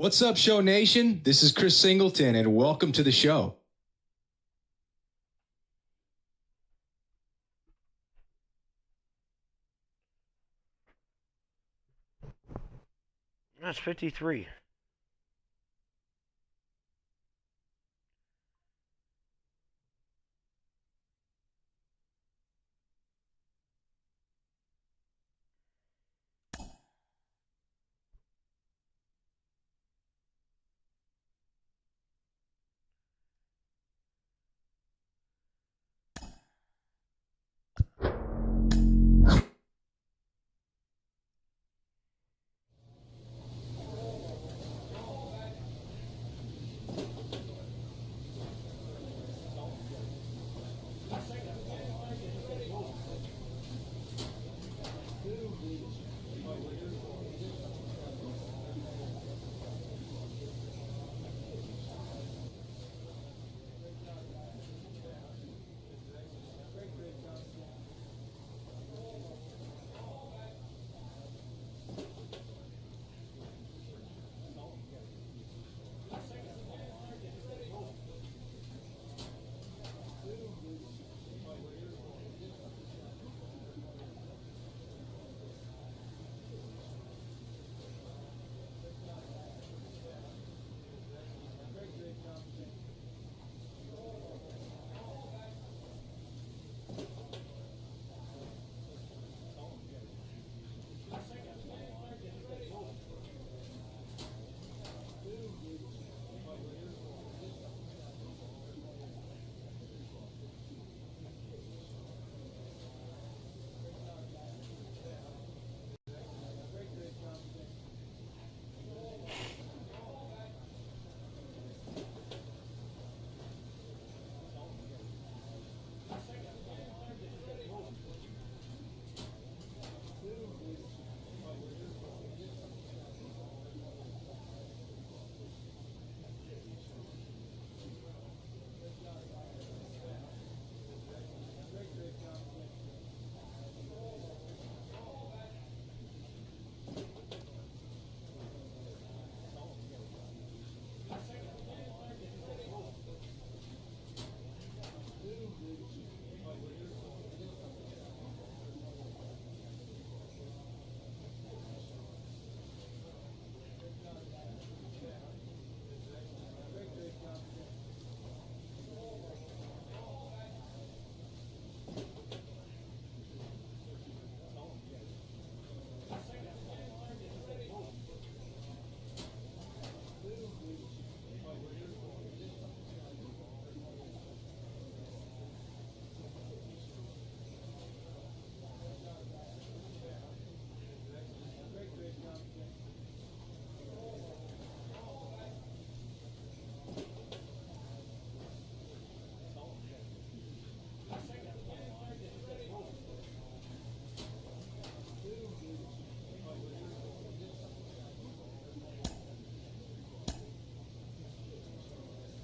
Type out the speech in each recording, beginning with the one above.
What's up, Show Nation? This is Chris Singleton, and welcome to the show. That's 53.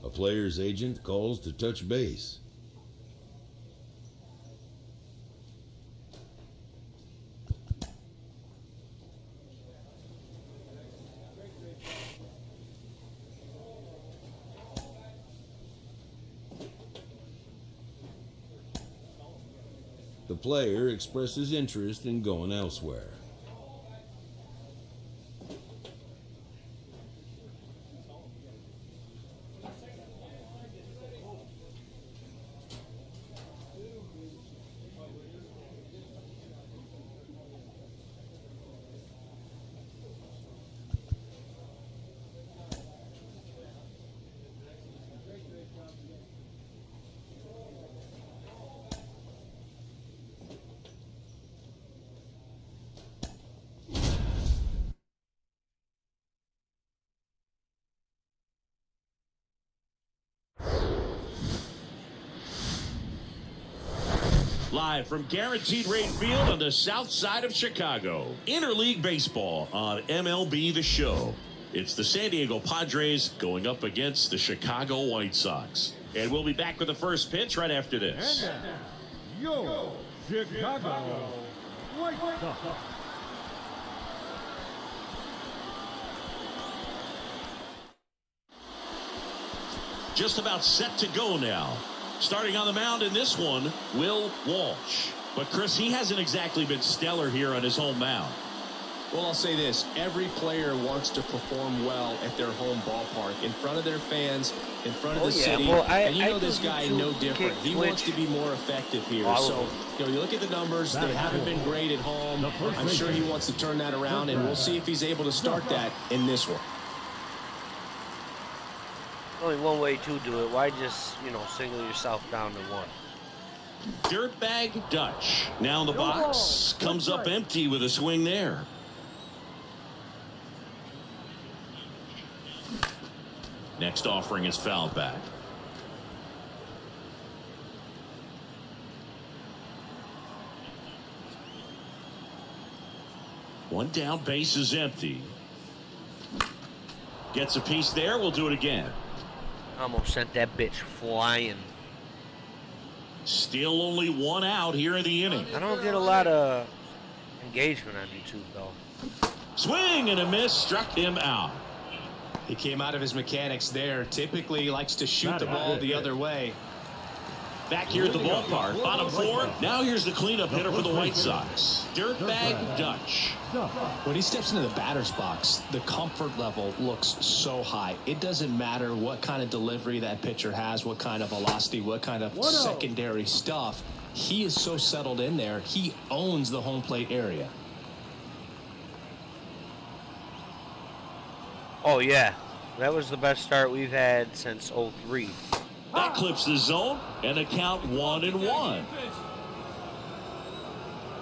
A player's agent calls to touch base. The player expresses interest in going elsewhere. Live from Guaranteed Rate Field on the south side of Chicago. Interleague Baseball on MLB The Show. It's the San Diego Padres going up against the Chicago White Sox. And we'll be back with the first pitch right after this. And now, your Chicago White Sox. just about set to go now. Starting on the mound in this one, Will Walsh. But Chris, he hasn't exactly been stellar here on his home mound. Well, I'll say this. Every player wants to perform well at their home ballpark, in front of their fans, in front of the city. Well, and you know this guy no different. He wants to be more effective here. So, you know, you look at the numbers. They haven't been great at home. I'm sure he wants to turn that around, and we'll see if he's able to start that in this one. Only one way to do it. Why just, you know, single yourself down to one? Dirtbag Dutch. Now in the box. Comes up empty with a swing there. Next offering is fouled back. One down, base is empty. Gets a piece there, we'll do it again. Almost sent that bitch flying. Still only one out here in the inning. I don't get a lot of engagement on YouTube, though. Swing and a miss, struck him out. He came out of his mechanics there. Typically, he likes to shoot the ball the other way. Back here at the ballpark, bottom four. Now here's the cleanup hitter for the White Sox, Dirtbag Dutch. When he steps into the batter's box, the comfort level looks so high. It doesn't matter what kind of delivery that pitcher has, what kind of velocity, what kind of secondary stuff. He is so settled in there. He owns the home plate area. Oh, yeah. That was the best start we've had since '03. That clips the zone, and a count 1-1.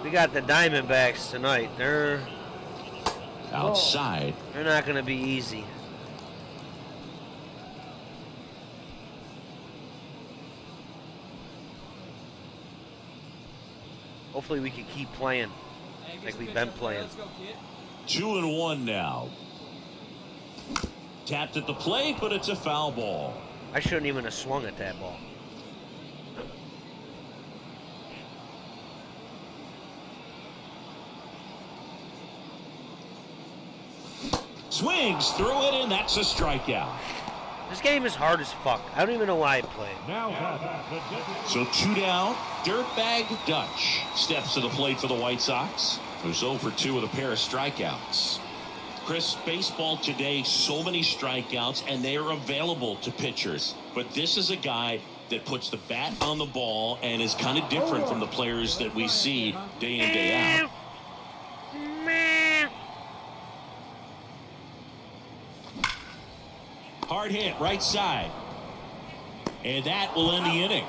We got the Diamondbacks tonight. They're Outside. They're not going to be easy. Hopefully we can keep playing like we've been playing. 2-1 now. Tapped at the plate, but it's a foul ball. I shouldn't even have swung at that ball. Swings through it, and that's a strikeout. This game is hard as fuck. I don't even know why I play. So 2 down. Dirtbag Dutch steps to the plate for the White Sox, who's 0 for 2 with a pair of strikeouts. Chris, baseball today, so many strikeouts, and they are available to pitchers. But this is a guy that puts the bat on the ball and is kind of different from the players that we see day in, day out. Hard hit, right side. And that will end the inning.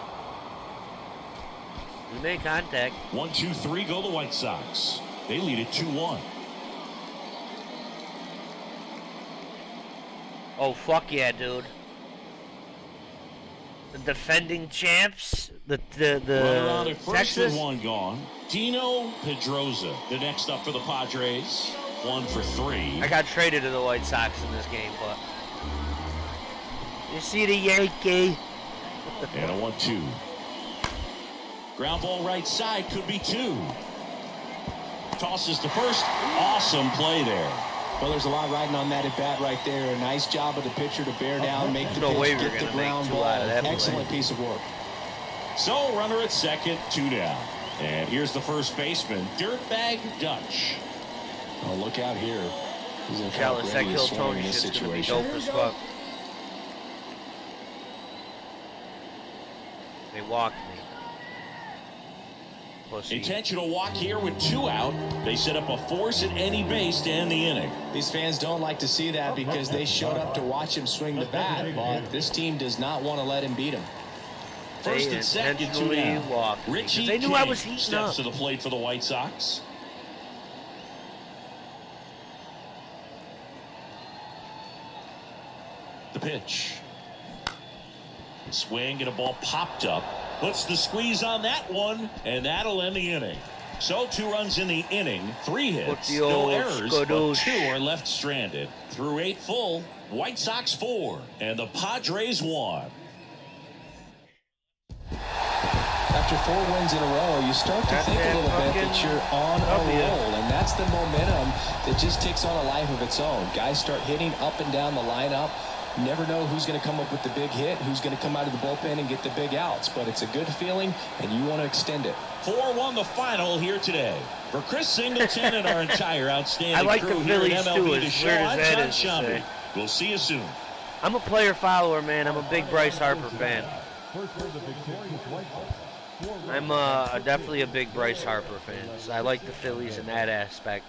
We made contact. 1, 2, 3 go the White Sox. They lead it 2-1. Oh, fuck yeah, dude. The defending champs, the Runner on at first Texas. with 1 gone. Dino Pedroza, the next up for the Padres. 1 for 3. I got traded to the White Sox in this game, but you see the Yankee. And a 1-2. Ground ball right side, could be 2. Tosses to first. Awesome play there. Well, there's a lot riding on that at bat right there. A nice job of the pitcher to bear down, make the pitch, get the ground ball. Excellent piece of work. So, runner at second, 2 down. And here's the first baseman, Dirtbag Dutch. Oh, look out here. He's in Jealous that Kill Tony shit's gonna be dope as fuck. They walked me. Pussy. Intentional walk here with 2 out. They set up a force at any base to end the inning. These fans don't like to see that because they showed up to watch him swing the bat, but this team does not want to let him beat him. First and second, 2 down. Richie they knew I was heating steps up. to the plate for the White Sox. The pitch. Swing and a ball popped up. Puts the squeeze on that one, and that'll end the inning. So 2 runs in the inning, 3 hits, no errors, but 2 are left stranded. Through 8 full, White Sox 4, and the Padres 1. After 4 wins in a row, you start to think a little bit that you're on a roll, and that's the momentum that just takes on a life of its own. Guys start hitting up and down the lineup. You never know who's going to come up with the big hit, who's going to come out of the bullpen and get the big outs. But it's a good feeling, and you want to extend it. 4-1 the final here today. For Chris Singleton and our entire outstanding crew here at MLB The Show, I'm John Shambi. We'll see you soon. I'm a player follower, man. I'm a big Bryce Harper fan. I'm definitely a big Bryce Harper fan. So I like the Phillies in that aspect.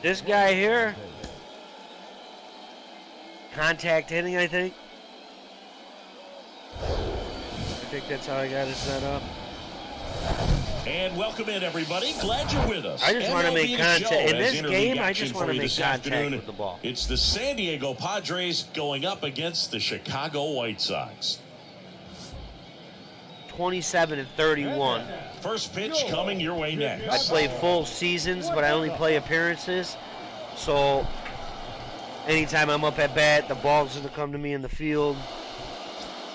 This guy here, contact hitting, I think. I think that's how I got it set up. And welcome in, everybody. Glad you're with us. I just want to make contact. In this game, I just want to make contact afternoon. With the ball. It's the San Diego Padres going up against the Chicago White Sox. 27-31. First pitch coming your way next. I play full seasons, but I only play appearances. So anytime I'm up at bat, the ball's going to come to me in the field.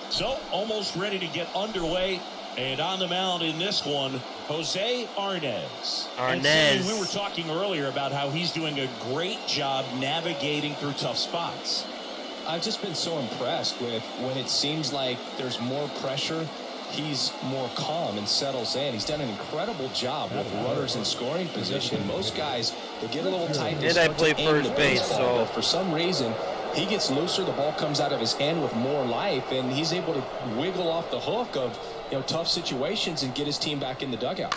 So almost ready to get underway. And on the mound in this one, Jose Arnaz. And we were talking earlier about how he's doing a great job navigating through tough spots. I've just been so impressed with when it seems like there's more pressure, he's more calm and settles in. He's done an incredible job with runners in scoring position. Most guys, they get a little tight. And I play first base, so for some reason, he gets looser. The ball comes out of his hand with more life, and he's able to wiggle off the hook of tough situations and get his team back in the dugout.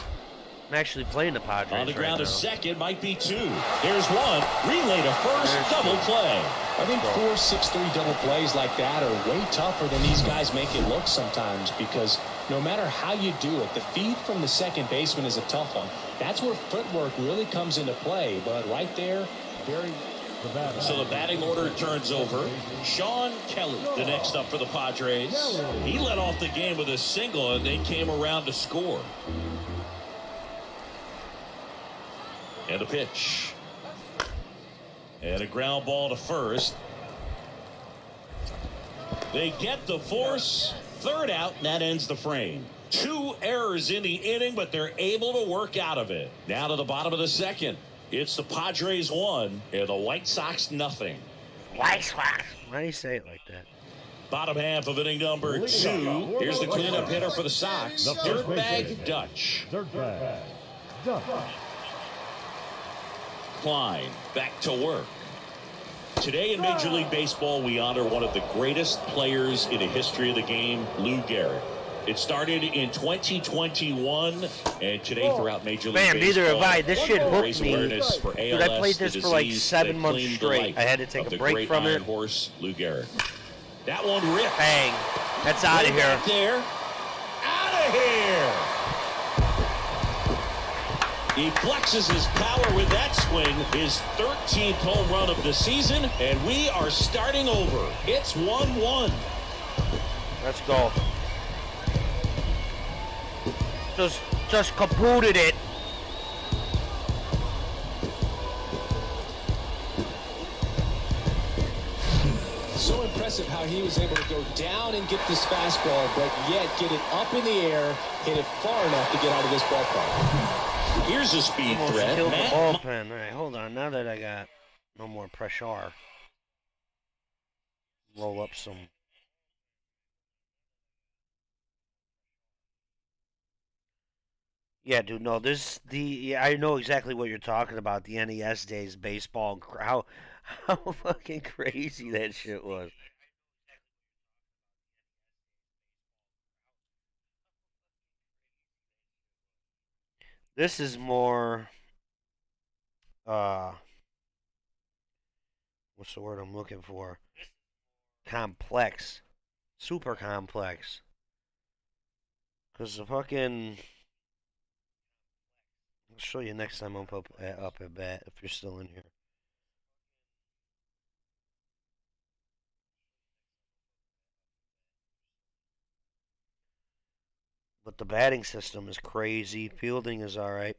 I'm actually playing the Padres on the ground right to now. second, might be two. There's one. Relay to first, double play. I think 4, 6, 3 double plays like that are way tougher than these guys make it look sometimes, because no matter how you do it, the feed from the second baseman is a tough one. That's where footwork really comes into play. But right there, So the batting order turns over. Sean Kelly, the next up for the Padres. He led off the game with a single, and they came around to score. And a pitch. And a ground ball to first. They get the force. Third out, and that ends the frame. 2 errors in the inning, but they're able to work out of it. Now to the bottom of the second. It's the Padres 1 and the White Sox nothing. White Sox. Why do you say it like that? Bottom half of inning number 2. Here's the cleanup hitter for the Sox. Dirtbag Dutch. Klein back to work. Today in Major League Baseball, we honor one of the greatest players in the history of the game, Lou Gehrig. It started in 2021, and today throughout Major League Baseball. Neither have I. This shit hooked me. Awareness for ALS, dude, I played this for like 7 months straight. I had to take a break from it. Horse, Lou Gehrig. That one ripped. Bang. That's out of here. There. Out of here. He flexes his power with that swing, his 13th home run of the season, and we are starting over. It's 1-1. Let's go. Just kabooted it. So impressive how he was able to go down and get this fastball, but yet get it up in the air, hit it far enough to get out of this ballpark. Here's a speed Almost threat. killed the bullpen. All right, hold on. Now that I got no more pressure, roll up some. Yeah, dude. No, I know exactly what you're talking about. The NES days, baseball, how fucking crazy that shit was. This is more, what's the word I'm looking for? Complex. Super complex. Because the fucking, I'll show you next time I'm up at bat, if you're still in here. But the batting system is crazy. Fielding is all right.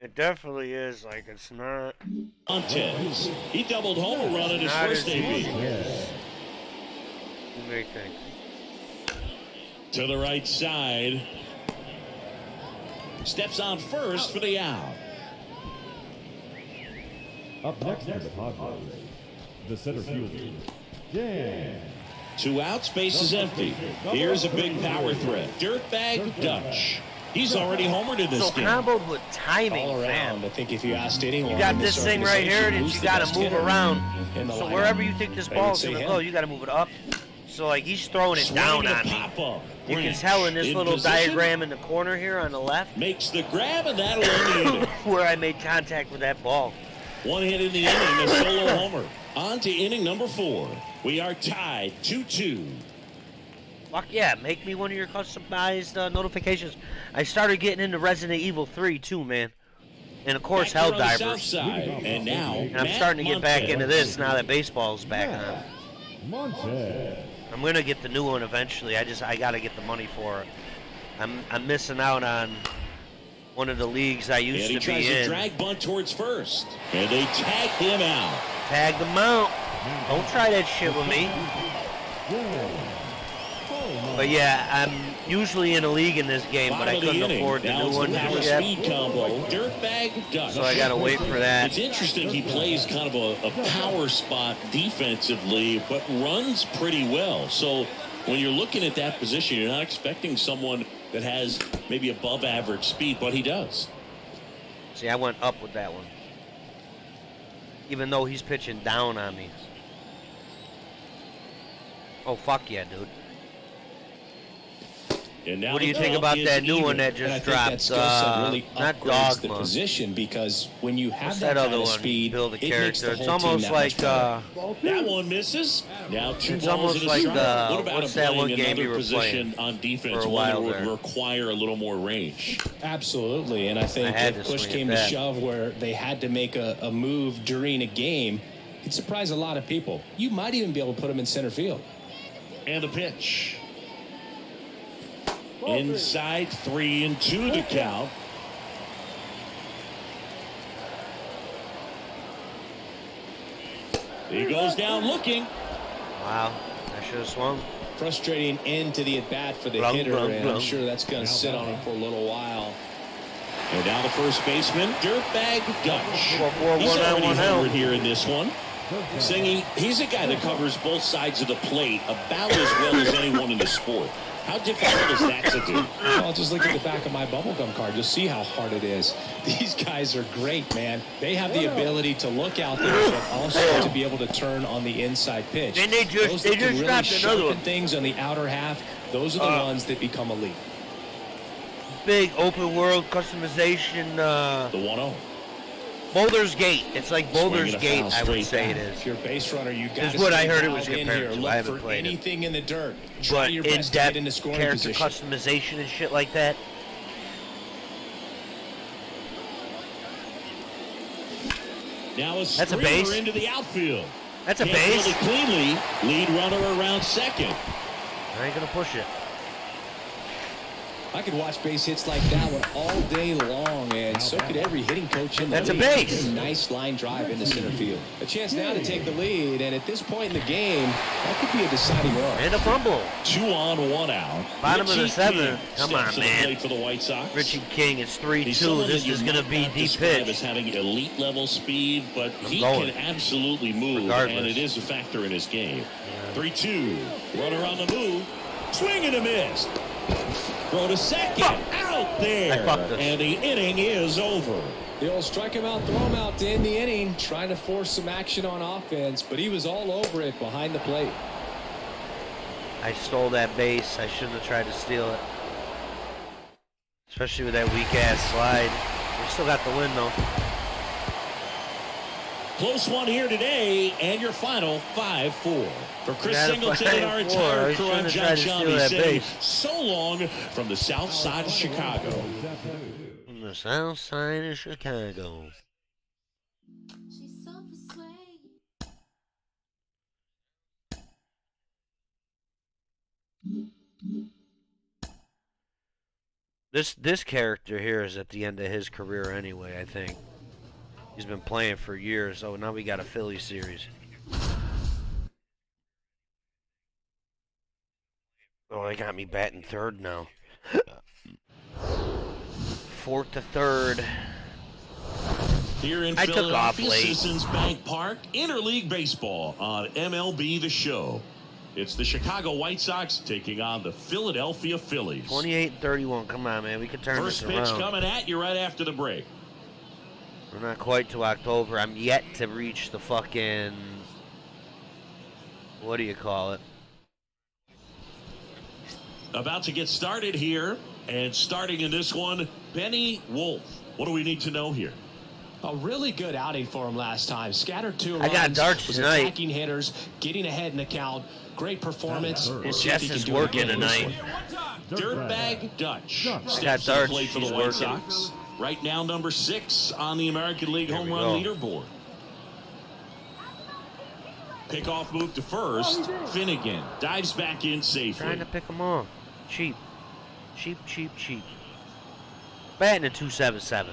It definitely is. Like, it's not. Montez. He doubled home a run in his Not first as easy AB. as you may think. To the right side. Steps on first for the out. Up next for the Padres, the center fielder, Dan. 2 outs, base is empty. Here's a big power threat. Dirtbag Dutch. He's already homered in this So game. comboed with timing, All man. around, I think if you asked anyone, You got in this thing right here organization, that who's you the got best to move hitter around. in the So lineup, wherever you think this they would ball's say going to him. go, you got to move it up. So, like, he's throwing it Swinging down a on me. pop-up. You can Branch tell in this in little position. diagram in the corner here on the left Makes the grab, and that'll end the inning. where I made contact with that ball. 1 hit in the inning, a solo homer. On to inning number 4. We are tied 2-2. Fuck yeah, make me one of your customized notifications. I started getting into Resident Evil 3 too, man. And of course, Back here on the south Helldivers. side, and now And I'm starting to get back into this now that baseball's back on. Montez. I'm gonna get the new one eventually. I gotta get the money for it. I'm missing out on one of the leagues I And used he to tries be to in. drag bunt towards first. And they tag him out. Tag them out. Don't try that shit with me. But yeah, I'm usually in a league in this game, but I Bottom of the couldn't inning. afford the Now new it's one the power just yet. speed combo. Dirtbag Dutch. So I gotta wait for that. It's interesting he plays kind of a power spot defensively, but runs pretty well. So when you're looking at that position, you're not expecting someone that has maybe above average speed, but he does. See, I went up with that one. Even though he's pitching down on me. Oh, fuck yeah, dude. And now What do you the think count about is that new even. one that And I just think that dropped? skill set really Not upgrades the Dogma. position, because when you have What's that, that kind other of one? speed, Build a it makes the character. It's whole team almost that like much better. That one misses. Now 2 It's balls almost and a like, strike. What about what's him that playing one game another you were position playing on defense, for a one that while would there? require a little more range? Absolutely, and I think I had if to push swing came at to that. shove where they had to make a move during a game, it'd surprise a lot of people. You might even be able to put him in center field. And the pitch. Inside 3-2 to count. He goes down looking. Wow, I should have swung. Frustrating end to the at-bat for the Blum, hitter, blum, and blum. I'm sure that's going to sit on him for a little while. And now the first baseman, Dirtbag Dutch. 4-4, He's already 1-1 homered out. here in this one. Singing, he's a guy that covers both sides of the plate about as well as anyone in the sport. How difficult is that to do? Well, just look at the back of my bubblegum card. You'll see how hard it is. These guys are great, man. They have the ability to look out there, but also to be able to turn on the inside pitch. And they just- Those they that can just really dropped another sharpen one. things on the outer half, those are the ones that become elite. Big open world customization. The 1-0. Boulder's Gate. It's like Boulder's Swinging a Gate, foul I would straight say back. it is. If you're a base runner, you got Is to what I stay heard it was dialed in compared here. to. I Look haven't for played it. anything in the dirt. Try But your best to get into in-depth scoring character position. customization and shit like that. Now a That's a streamer base. into the outfield. That's a Can't base. field it cleanly. Lead runner around second. I ain't gonna push it. I could watch base hits like that one all day long, and so could every hitting coach in the That's a league. base. Nice line drive into center field. A chance now to take the lead, and at this point in the game, that could be a deciding run. And a fumble. 2 on, 1 out. Bottom of the Richie seventh. King Come steps on, to the man. plate for the White Sox. Richie King, it's He's 3-2. someone This that you is gonna might be not deep describe pitch. as having elite level speed, but he going. can absolutely move, Regardless. and it is a factor in his game. 3-2. Runner on the move. Swing and a miss. Throw to second. Out there. I fucked this. And the inning is over. The old strike him out, throw him out to end the inning, trying to force some action on offense, but he was all over it behind the plate. I stole that base. I shouldn't have tried to steal it. Especially with that weak ass slide. We still got the win though. Close one here today, and your final 5-4. For Chris Got a Singleton and our 5-4. entire I crew, I'm shouldn't have John tried to steal Shambi that saying base. so long from the south side of Chicago. From the south side of Chicago. She's so persuasive. This character here is at the end of his career anyway, I think. He's been playing for years. Oh, now we got a Philly series. Oh, they got me batting third now. Fourth to third. Here in I took off Philadelphia, late. Citizens Bank Park, Interleague Baseball on MLB The Show. It's the Chicago White Sox taking on the Philadelphia Phillies. 28-31. Come on, man. We can turn First this pitch around. coming at you right after the break. We're not quite to October. I'm yet to reach the fucking... What do you call it? About to get started here, and starting in this one, Benny Wolf. What do we need to know here? A really good outing for him last time. Scattered 2 runs. I got darts was tonight. attacking hitters, getting ahead in the count. Great performance. We'll see if Jess he can is do it working again. tonight. Dirtbag Dutch Got steps to the darts, plate for the he's White working. Sox. Right now, number 6 on the American League There home we run go. leaderboard. Pickoff move to first. Finnegan dives back in safely. Trying to pick them off. Cheap. Cheap, cheap, cheap. Batting a 2.77.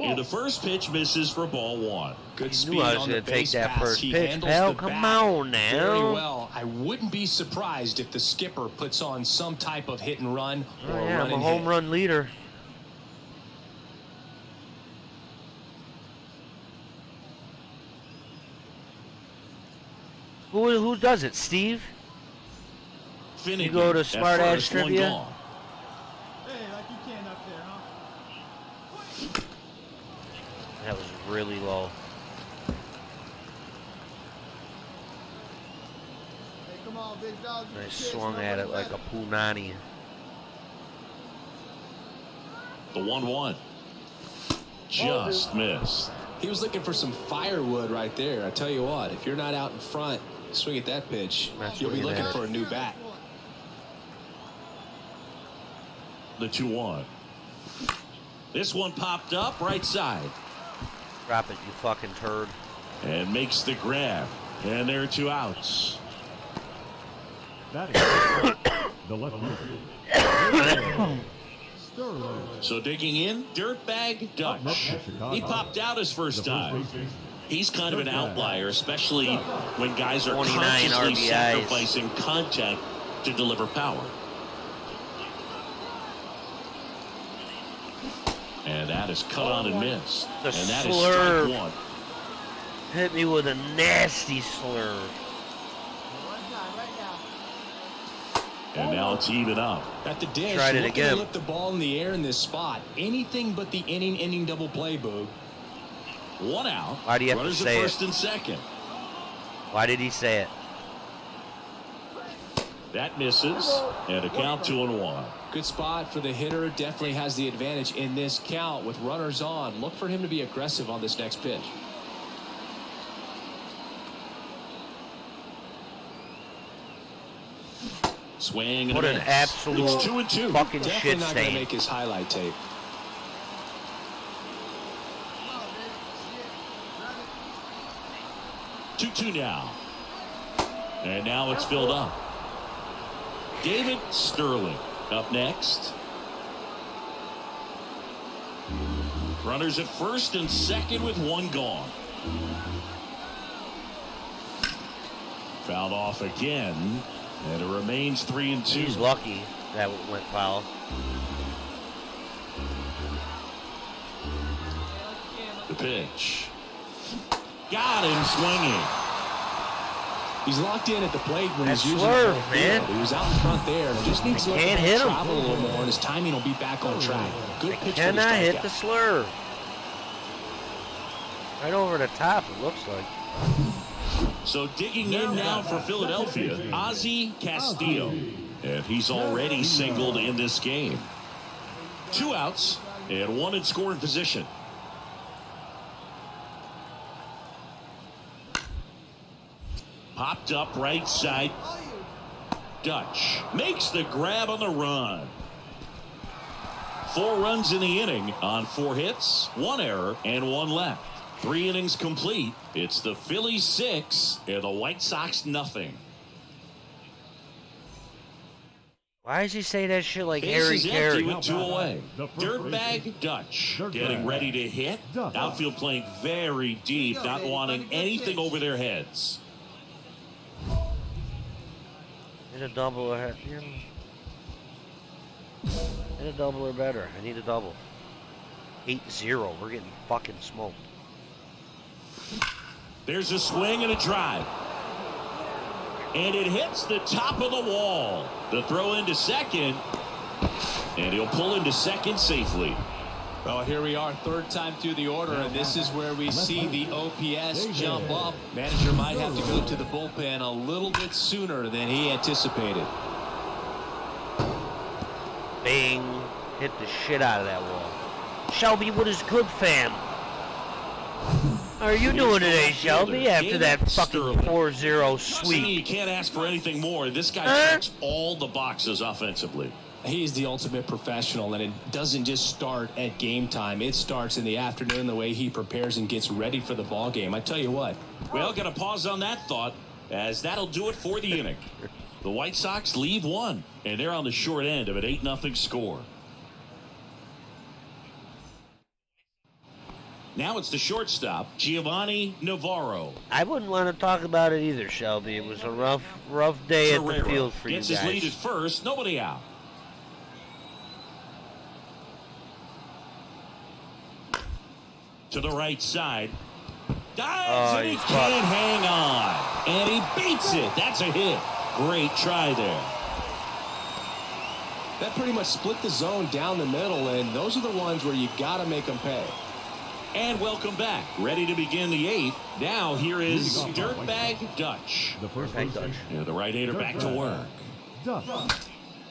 And the first pitch misses for ball 1. Good You speed knew I was on gonna the take base that pass. first He pitch, handles pal. the Come bat on now. very well. I wouldn't be surprised if the skipper puts on some type of hit and run or Oh, a yeah, run I'm a and home hit. run leader. Who does it, Steve? Finnegan You go to at Smart Ass first, one Trivia? gone. That was really low. I swung at it like a punani. The 1-1. Just missed. He was looking for some firewood right there. I tell you what, if you're not out in front, swing at that pitch, That's you'll be what it looking is. for a new bat. The 2-1. This one popped up right side Drop it, you fucking turd. and makes the grab. And there are 2 outs. That is the left fielder. Sterling. So digging in, Dirtbag Dutch. He popped out his first time. He's kind of an outlier, especially when guys are 29 consciously RBIs. sacrificing contact to deliver power. And that is cut on and missed. The And that is slurve. strike 1. Hit me with a nasty slurve. And now it's even up. At the dish, Tried it looking again. to lift the ball in the air in this spot. Anything but the inning double play, Boog. 1 out. Why do you have to Runners say at it? first and second. Why did he say it? That misses. And a count 2-1. Good spot for the hitter. Definitely has the advantage in this count with runners on. Look for him to be aggressive on this next pitch. Swing and What a an miss. absolute It's 2-2. fucking Definitely shit not going to stain. make his highlight tape. Two now. And now it's filled up. David Sterling up next. Runners at first and second with 1 gone. Fouled off again. And it remains 3-2. He's lucky that went foul. The pitch. Got him swinging. He's locked in at the plate when That he's using slurve, the whole man. field. He was out in front there. Just needs to let Can't the hit ball him. travel a little more, and his timing will be back on track. Good pitch for the Cannot hit strikeout. the slurve. Right over the top, it looks like. So digging in now for Philadelphia, Ozzie Castillo. And he's already singled in this game. 2 outs and 1 in scoring position. Popped up right side. Dutch makes the grab on the run. 4 runs in the inning on 4 hits, 1 error, and 1 left. 3 innings complete. It's the Phillies 6 and the White Sox nothing. Why does he say that shit like Base Harry is empty Carey? with 2 away. Dirtbag Dutch getting ready to hit. Outfield playing very deep, not wanting anything over their heads. Hit a double or hit a double or better. I need a double. 8-0. We're getting fucking smoked. There's a swing and a drive. And it hits the top of the wall. The throw into second. And he'll pull into second safely. Well, here we are, third time through the order, and this is where we see the OPS jump up. Manager might have to go to the bullpen a little bit sooner than he anticipated. Bing. Hit the shit out of that wall. Shelby, what is good, fam? How are you doing today, Shelby, after that fucking 4-0 sweep? You can't ask for anything more. This guy checks all the boxes offensively. He's the ultimate professional, and it doesn't just start at game time. It starts in the afternoon, the way he prepares and gets ready for the ball game. I tell you what. Well, got to pause on that thought, as that'll do it for the inning. The White Sox lead 1, and they're on the short end of an 8-0 score. Now it's the shortstop, Giovanni Navarro. I wouldn't want to talk about it either, Shelby. It was a rough day at the field for you guys. Gets his lead at first, nobody out. To the right side. Dives and he can't hang on. And he beats it. That's a hit. Great try there. That pretty much split the zone down the middle, and those are the ones where you got to make them pay. And welcome back. Ready to begin the 8th. Now here is Dirtbag Dutch. The first baseman. Yeah, the right-hander back to work.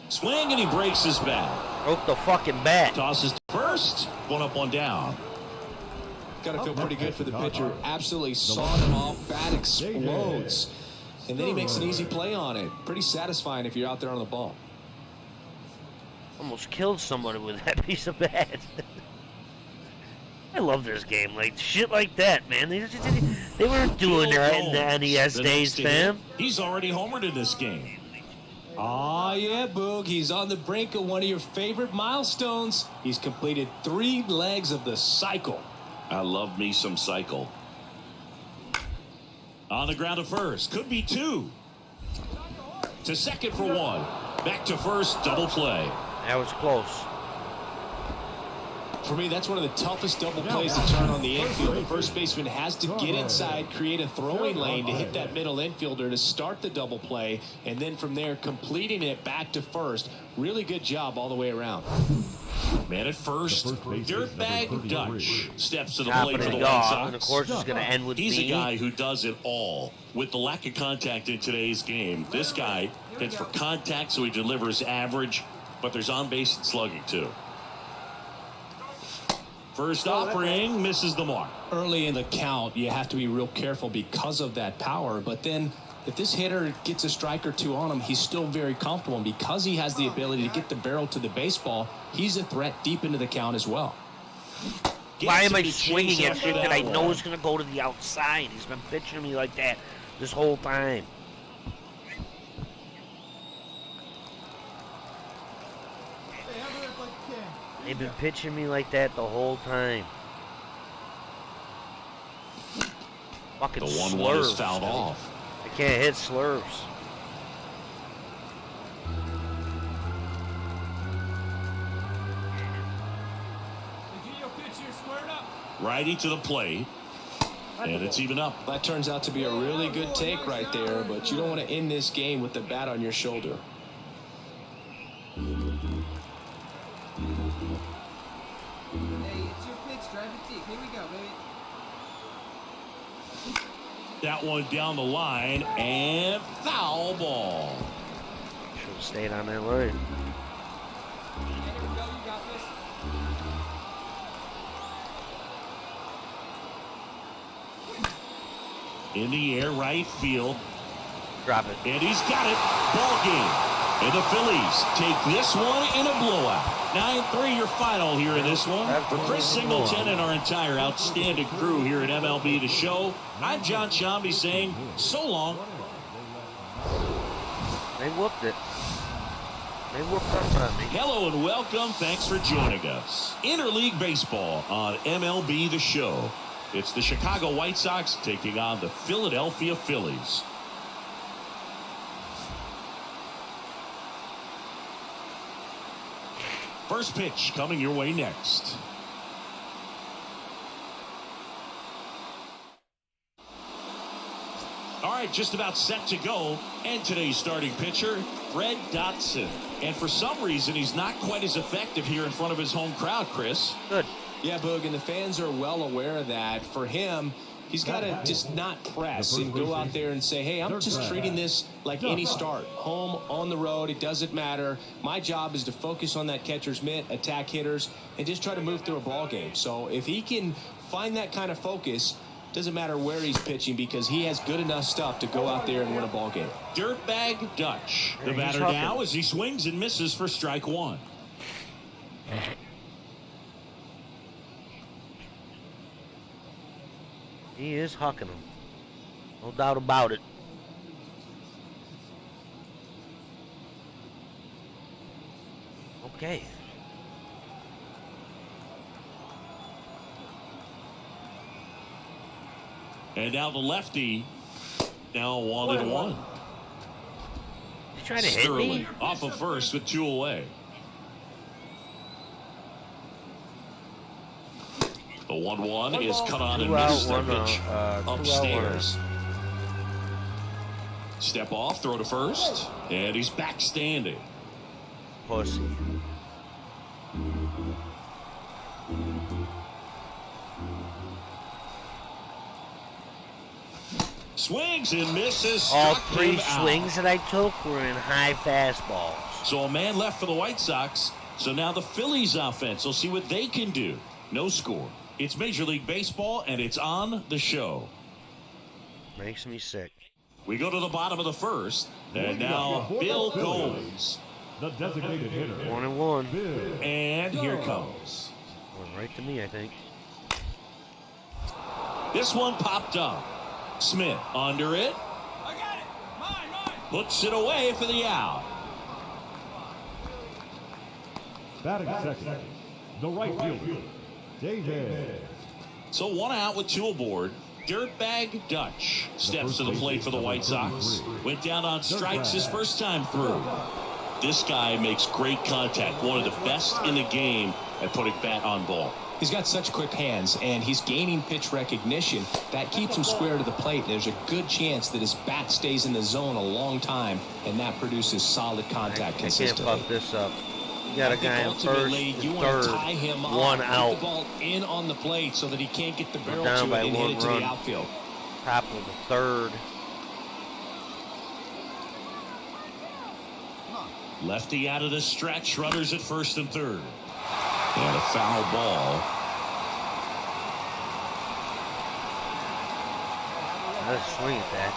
Swing, and he breaks his bat. Broke the fucking bat. Tosses to first. 1 up, 1 down. Got to feel pretty good for the pitcher. Absolutely sawed him off. Bat explodes. And then he makes an easy play on it. Pretty satisfying if you're out there on the ball. Almost killed somebody with that piece of bat. I love this game. Like, shit like that, man. They weren't doing that in the NES days, fam. He's already homered in this game. Oh, yeah, Boog. He's on the brink of one of your favorite milestones. He's completed 3 legs of the cycle. I love me some cycle. On the ground to first. Could be 2. To second for 1. Back to first. Double play. That was close. For me, that's one of the toughest double plays to turn on the infield. The first baseman has to get inside, create a throwing lane to hit that middle infielder to start the double play, and then from there, completing it back to first. Really good job all the way around. Man at first, Dirtbag Dutch steps to the Top plate of for the the White dog, Sox. and of course it's going to end with He's me. a guy who does it all. With the lack of contact in today's game, this guy hits for contact, so he delivers average, but there's on-base and slugging, too. First offering misses the mark. Early in the count, you have to be real careful because of that power, but then if this hitter gets a strike or 2 on him, he's still very comfortable, and because he has the ability to get the barrel to the baseball, he's a threat deep into the count as well. Why am I swinging at shit that I know is going to go to the outside? He's been pitching me like that this whole time. They've been pitching me like that the whole time. Fucking The 1-1 slurves. is fouled off. I can't hit slurves. Righty to the plate. And it's even up. That turns out to be a really good take right there, but you don't want to end this game with the bat on your shoulder. Hey, it's your pitch, drive it deep. Here we go, baby. That one down the line, and foul ball. Should have stayed on that line. Here we go, you got this. In the air, right field. Drop it. And he's got it. Ball game. And the Phillies take this one in a blowout. 9-3 your final here in this one. For Chris Singleton and our entire outstanding crew here at MLB The Show, I'm John Shambi saying so long. They whooped it. They worked up on me. Hello and welcome. Thanks for joining us. Interleague Baseball on MLB The Show. It's the Chicago White Sox taking on the Philadelphia Phillies. First pitch coming your way next. All right, just about set to go. And today's starting pitcher, Fred Dotson. And for some reason, he's not quite as effective here in front of his home crowd, Chris. Good. Yeah, Boog, and the fans are well aware of that. For him, he's got to just not press and go out there and say, hey, I'm just treating this like any start. Home, on the road, it doesn't matter. My job is to focus on that catcher's mitt, attack hitters, and just try to move through a ball game. So if he can find that kind of focus, doesn't matter where he's pitching because he has good enough stuff to go out there and win a ball game. Dirtbag Dutch. The batter now as he swings and misses for strike one. He is hucking them. No doubt about it. Okay. And now the lefty. Now 1-1. He's trying to hit me. Off of first with 2 away. The 1-1 is cut on and misses the pitch upstairs. Step off, throw to first, and he's back standing. Pussy. Swings and misses. All Struck 3 him out. swings that I took were in high fastballs. So a man left for the White Sox. So now the Phillies offense will see what they can do. No score. It's Major League Baseball, and it's on the show. Makes me sick. We go to the bottom of the first, and now Bill Gomes. The designated hitter. 1-1. And here comes. Went right to me, I think. This one popped up. Smith under it. I got it. Mine. Puts it away for the out. Batting second. The right fielder, David. So 1 out with 2 aboard. Dirtbag Dutch steps to the plate for the White Sox. Went down on strikes his first time through. This guy makes great contact. One of the best in the game at putting bat on ball. He's got such quick hands, and he's gaining pitch recognition. That keeps him square to the plate. There's a good chance that his bat stays in the zone a long time, and that produces solid contact I can't consistently. fuck this up. You got a guy in first, Ultimately, you want to third, tie him up, 1 get out. the ball in on the plate so that he can't get the barrel down to by it and hit 1 it to run. the outfield. Top of the third. Lefty out of the stretch. Runners at first and third. And a foul ball. Let's swing at that.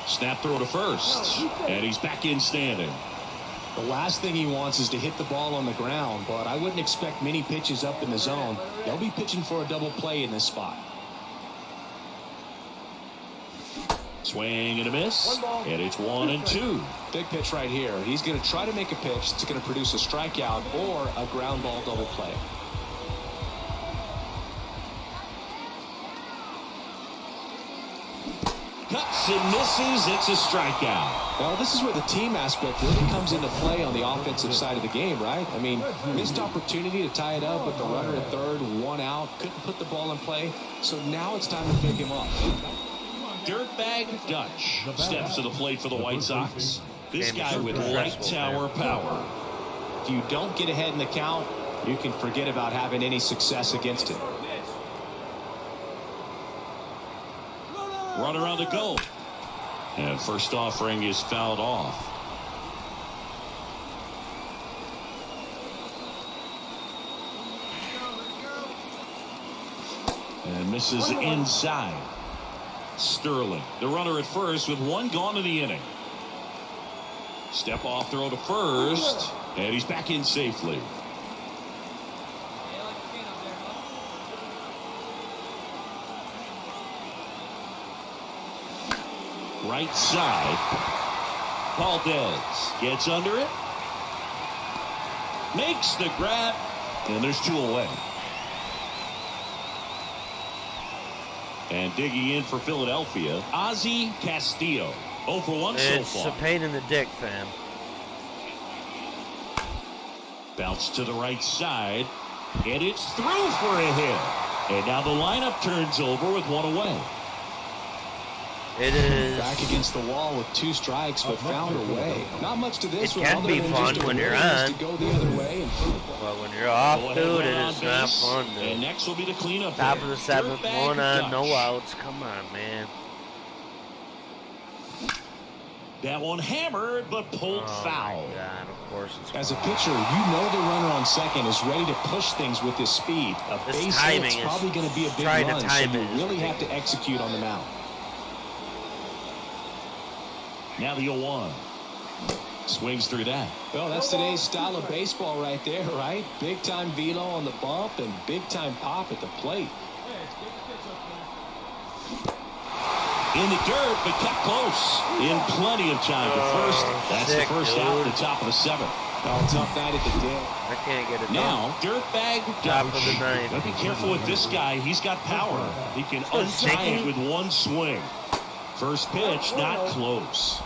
Snap throw to first. And he's back in standing. The last thing he wants is to hit the ball on the ground, but I wouldn't expect many pitches up in the zone. They'll be pitching for a double play in this spot. Swing and a miss. And it's 1-2. Big pitch right here. He's going to try to make a pitch that's going to produce a strikeout or a ground ball double play. Cuts and misses. It's a strikeout. Well, this is where the team aspect really comes into play on the offensive side of the game, right? I mean, missed opportunity to tie it up, but the runner at third, 1 out, couldn't put the ball in play. So now it's time to pick him up. Dirtbag Dutch steps to the plate for the White Sox. This guy with light tower power. If you don't get ahead in the count, you can forget about having any success against him. Runner on the go. And first offering is fouled off. And misses inside. Sterling, the runner at first with 1 gone in the inning. Step off throw to first. And he's back in safely. Right side. Valdez gets under it. makes the grab, and there's 2 away. And digging in for Philadelphia, Ozzie Castillo. 0 for 1 so far. It's a pain in the dick, fam. Bounce to the right side, and it's through for a hit. And now the lineup turns over with 1 away. It is back against the wall with 2 strikes, but found a way. Not much to this one. It can be fun when you're on. To go the other way but when you're off, dude, it is not fun. Dude. And next will be the cleanup. Top of the 7th, 1 on, no outs. Come on, man. That one hammered, but pulled foul. My God, of course it's As a pitcher, you know the runner on second is ready to push things with his speed. A base hit is probably going to be a big run, so you really have to execute on the mound. Now the 0-1. Swings through that. Well, that's today's style of baseball right there, right? Big-time velo on the bump and big-time pop at the plate. In the dirt, but kept close. In plenty of time to first. That's the first out at the top of the 7th. Oh, tough night at the den. I can't get it now, dirtbag top of the 9th. Gotta be careful with this guy. He's got power. He can untie it with 1 swing. First pitch, not close.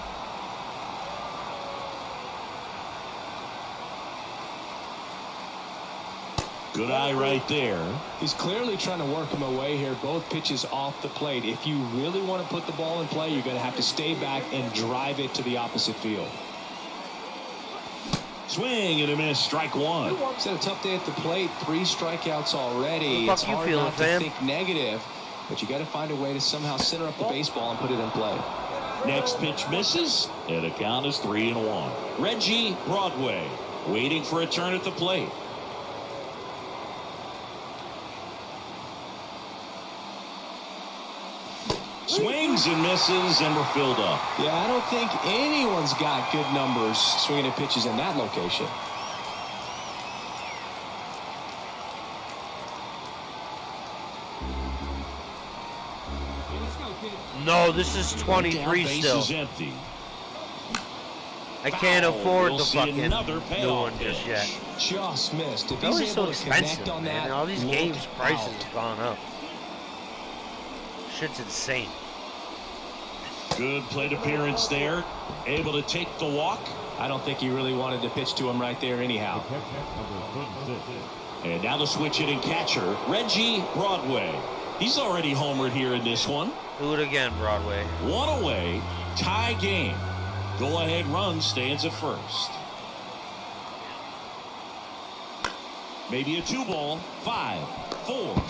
Good eye right there. He's clearly trying to work him away here. Both pitches off the plate. If you really want to put the ball in play, you're going to have to stay back and drive it to the opposite field. Swing and a miss, strike 1. It's had a tough day at the plate. 3 strikeouts already. It's hard not to think negative, but you got to find a way to somehow center up the baseball and put it in play. Next pitch misses, and the count is 3-1. Reggie Broadway waiting for a turn at the plate. Swings and misses, and we're filled up. Yeah, I don't think anyone's got good numbers swinging at pitches in that location. No, this is 23 still. Is empty. I can't afford the fucking new one just yet. Just missed. If It's he's so able to expensive, connect on man. that, All these games prices out. have gone up. Shit's insane. Good plate appearance there. Able to take the walk. I don't think he really wanted to pitch to him right there anyhow. And now the switch hitting catcher, Reggie Broadway. He's already homered here in this one. Do it again, Broadway. 1 away, tie game. Go-ahead run stands at first. Maybe a 2-ball, 5, 4,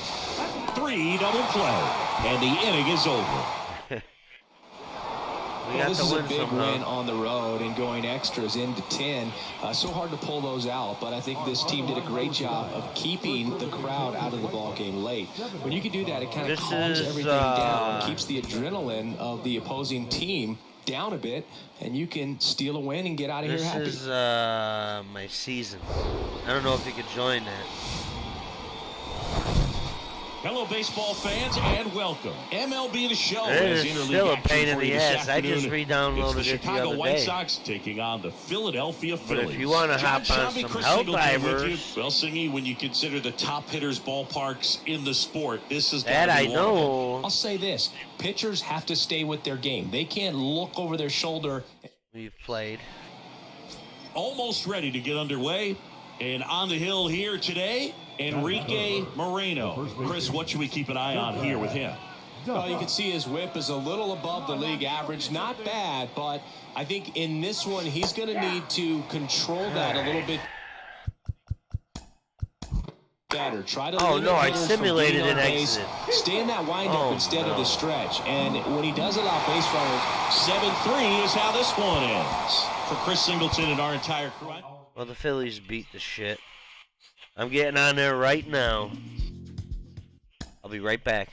3, double play. And the inning is over. Well, this is a big win on the road and going extras into 10. So hard to pull those out, but I think this team did a great job of keeping the crowd out of the ball game late. When you can do that, it kind of calms everything down, keeps the adrenaline of the opposing team down a bit, and you can steal a win and get out of here happy. This is my season. I don't know if you could join that. Hello, baseball fans, and welcome. MLB The Show It has is interleague still a action pain in for you the this ass. I just afternoon. re-downloaded It's the it the Chicago other White day. Sox taking on the Philadelphia Phillies. But if you want to hop on some Helldivers, well, Singy, when you consider the top hitters ballparks in the sport, this is that I one. know. I'll say this. Pitchers have to stay with their game. They can't look over their shoulder. We've played. Almost ready to get underway. And on the hill here today, Enrique Moreno. Chris, what should we keep an eye on here with him? Well, you can see his whip is a little above the league average. Not bad, but I think in this one, he's going to need to control that a little bit better. Try to Oh, no, I hitters from simulated being on an base. exit. Stay in that windup instead of the stretch. And when he does allow base runners, 7-3 is how this one ends. For Chris Singleton and our entire crew. Well, the Phillies beat the shit. I'm getting on there right now. I'll be right back.